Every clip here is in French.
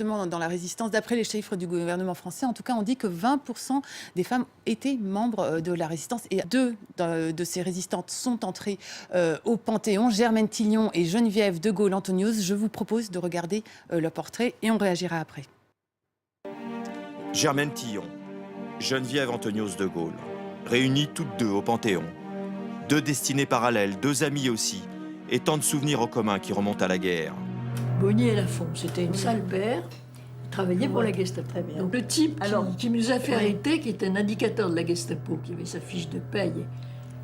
justement dans la résistance. D'après les chiffres du gouvernement français, en tout cas, on dit que 20% des femmes étaient membres de la résistance. Et 2 de ces résistantes sont entrées au Panthéon, Germaine Tillion et Geneviève de Gaulle-Antonios. Je vous propose de regarder leur portrait et on réagira après. Germaine Tillion, Geneviève Antonios de Gaulle, réunies toutes deux au Panthéon. 2 destinées parallèles, 2 amies aussi, et tant de souvenirs en commun qui remontent à la guerre. Bonnier Lafont, c'était une sale père, il travaillait pour la Gestapo. Donc le type qui nous a fait arrêter, qui était un indicateur de la Gestapo, qui avait sa fiche de paye,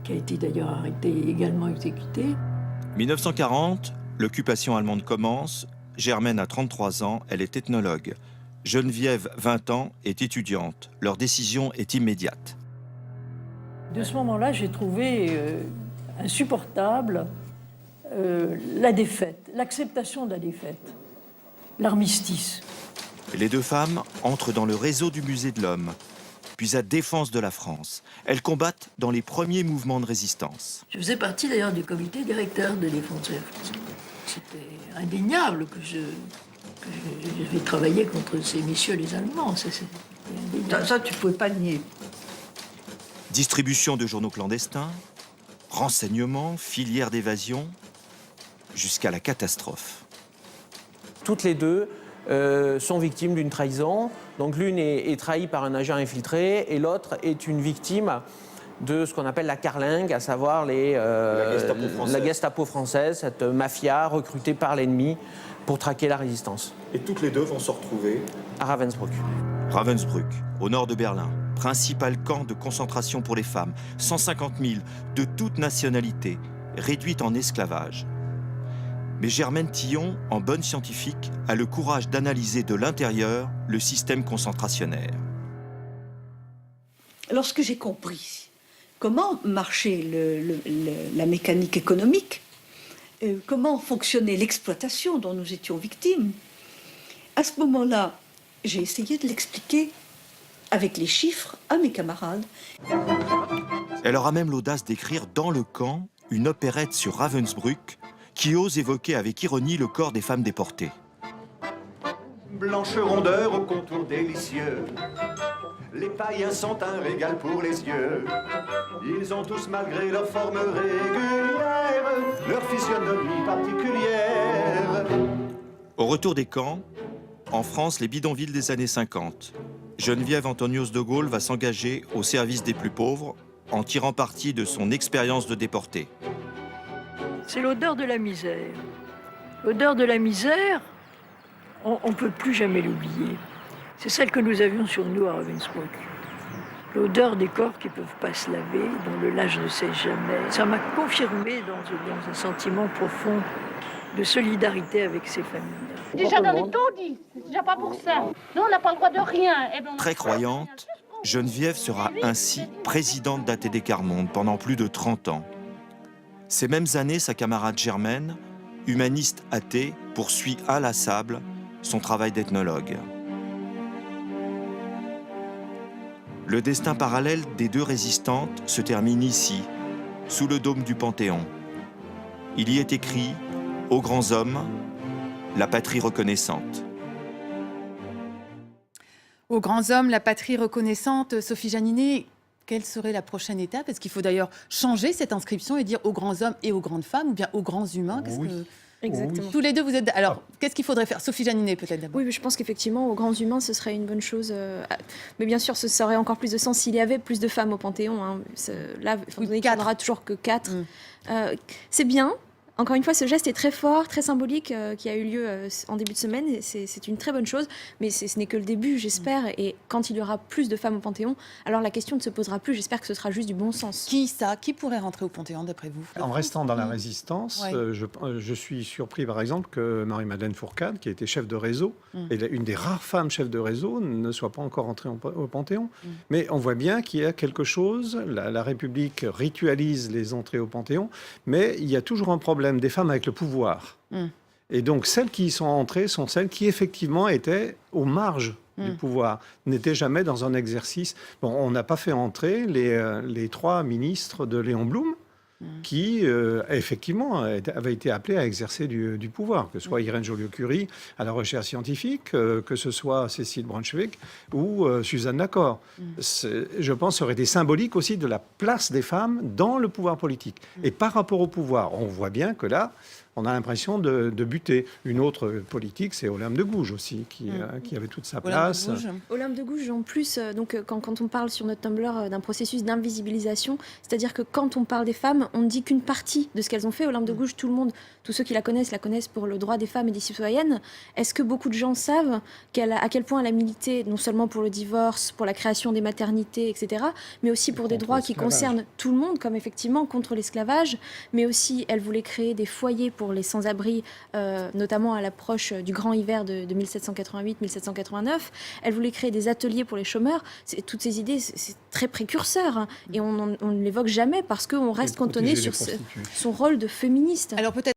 qui a été d'ailleurs arrêté et également exécuté. 1940, l'occupation allemande commence. Germaine a 33 ans, elle est ethnologue. Geneviève, 20 ans, est étudiante. Leur décision est immédiate. De ce moment-là, j'ai trouvé insupportable la défaite, l'acceptation de la défaite, l'armistice. Les 2 femmes entrent dans le réseau du Musée de l'Homme, puis à Défense de la France. Elles combattent dans les premiers mouvements de résistance. Je faisais partie d'ailleurs du comité directeur de Défense de la France. C'était indéniable que j'avais travaillé contre ces messieurs les Allemands. Ça, tu ne pouvais pas le nier. Distribution de journaux clandestins, renseignements, filières d'évasion, jusqu'à la catastrophe. Toutes les 2 sont victimes d'une trahison. Donc l'une est trahie par un agent infiltré et l'autre est une victime de ce qu'on appelle la carlingue, à savoir la Gestapo française, cette mafia recrutée par l'ennemi pour traquer la résistance. Et toutes les 2 vont se retrouver à Ravensbrück. Ravensbrück, au nord de Berlin, principal camp de concentration pour les femmes, 150 000 de toutes nationalités, réduites en esclavage. Mais Germaine Tillion, en bonne scientifique, a le courage d'analyser de l'intérieur le système concentrationnaire. Lorsque j'ai compris comment marchait la mécanique économique, comment fonctionnait l'exploitation dont nous étions victimes, à ce moment-là, j'ai essayé de l'expliquer avec les chiffres à mes camarades. Elle aura même l'audace d'écrire dans le camp une opérette sur Ravensbrück qui ose évoquer avec ironie le corps des femmes déportées. Blanche rondeur au contour délicieux, les païens sont un régal pour les yeux. Ils ont tous, malgré leur forme régulière, leur physionomie particulière. Au retour des camps, en France, les bidonvilles des années 50, Geneviève Antonios de Gaulle va s'engager au service des plus pauvres en tirant parti de son expérience de déportée. C'est l'odeur de la misère. L'odeur de la misère, on ne peut plus jamais l'oublier. C'est celle que nous avions sur nous à Ravensbrück. L'odeur des corps qui ne peuvent pas se laver, dont le linge ne sèche jamais. Ça m'a confirmé dans un sentiment profond de solidarité avec ces familles. Déjà dans les taudis, c'est déjà pas pour ça. Nous, on n'a pas le droit de rien. Très croyante, Geneviève sera ainsi présidente d'ATD Quart Monde pendant plus de 30 ans. Ces mêmes années, sa camarade Germaine, humaniste athée, poursuit inlassable son travail d'ethnologue. Le destin parallèle des 2 résistantes se termine ici, sous le dôme du Panthéon. Il y est écrit « Aux grands hommes, la patrie reconnaissante ». Aux grands hommes, la patrie reconnaissante. Sophie Janinet, quelle serait la prochaine étape? Est-ce qu'il faut d'ailleurs changer cette inscription et dire aux grands hommes et aux grandes femmes, ou bien aux grands humains? Exactement. Tous les 2, vous êtes... Alors, qu'est-ce qu'il faudrait faire? Sophie Janinet, peut-être d'abord. Oui, mais je pense qu'effectivement, aux grands humains, ce serait une bonne chose. Mais bien sûr, ça aurait encore plus de sens s'il y avait plus de femmes au Panthéon. Hein. Là, étant donné qu'il n'y en aura toujours que 4. C'est bien. Encore une fois, ce geste est très fort, très symbolique, qui a eu lieu en début de semaine. Et c'est une très bonne chose, mais ce n'est que le début, j'espère. Et quand il y aura plus de femmes au Panthéon, alors la question ne se posera plus. J'espère que ce sera juste du bon sens. Qui pourrait rentrer au Panthéon, d'après vous? En restant dans la résistance, je suis surpris, par exemple, que Marie-Madeleine Fourcade, qui était chef de réseau, et une des rares femmes chefs de réseau, ne soit pas encore entrée au Panthéon. Mais on voit bien qu'il y a quelque chose. La République ritualise les entrées au Panthéon, mais il y a toujours un problème des femmes avec le pouvoir. Et donc, celles qui y sont entrées sont celles qui, effectivement, étaient aux marges du pouvoir, n'étaient jamais dans un exercice. Bon, on n'a pas fait entrer les 3 ministres de Léon Blum, qui, effectivement, avait été appelée à exercer du pouvoir, que ce soit Irène Joliot-Curie à la recherche scientifique, que ce soit Cécile Brunschwig ou Suzanne Lacorre. Je pense que ça aurait été symbolique aussi de la place des femmes dans le pouvoir politique. Et par rapport au pouvoir, on voit bien que là, on a l'impression de buter. Une autre politique, c'est Olympe de Gouges aussi, qui avait toute sa place. Olympe de Gouges, en plus, quand on parle sur notre Tumblr d'un processus d'invisibilisation, c'est-à-dire que quand on parle des femmes, on ne dit qu'une partie de ce qu'elles ont fait. Olympe de Gouges, tout le monde, tous ceux qui la connaissent pour le droit des femmes et des citoyennes. Est-ce que beaucoup de gens savent à quel point elle a milité, non seulement pour le divorce, pour la création des maternités, etc., mais aussi pour des droits qui concernent tout le monde, comme effectivement contre l'esclavage, mais aussi elle voulait créer des foyers pour les sans-abri, notamment à l'approche du grand hiver de 1788-1789. Elle voulait créer des ateliers pour les chômeurs. Toutes ces idées, c'est très précurseur. Hein, et on ne l'évoque jamais parce qu'on reste cantonné sur son rôle de féministe. Alors peut-être